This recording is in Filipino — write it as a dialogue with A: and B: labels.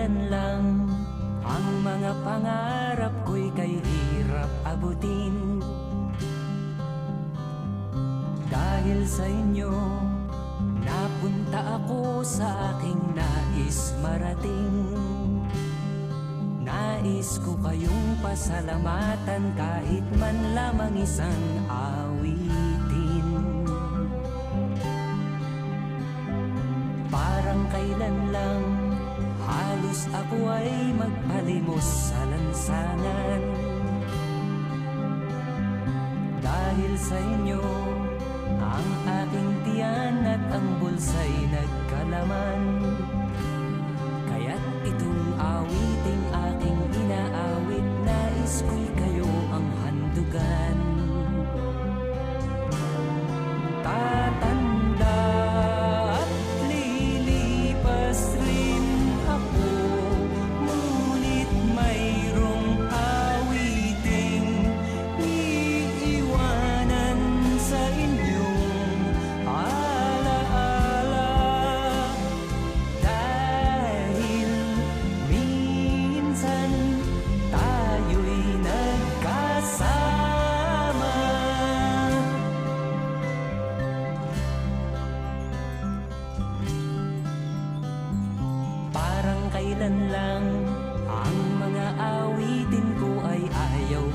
A: kailan lang ang mga pangarap ko'y kay hirap abutin. Dahil sa inyo, napunta ako sa aking nais marating. Nais ko kayong pasalamatan kahit man lamang isang awitin. Parang kailan lang halos ako ay magpalimos sa lansangan. Dahil sa inyo, ang aking tiyan at ang bulsa'y nagkalaman. Kaya't itong awiting aking inaawit, nais ko'y kayo ang handugan. Tatanda at lilipas rin ako, ngunit mayroong awiting iiwanan sa inyong alaala. Dahil minsan tayo'y nagkasama. Parang kailan lang ang mga awitin ko ay ayaw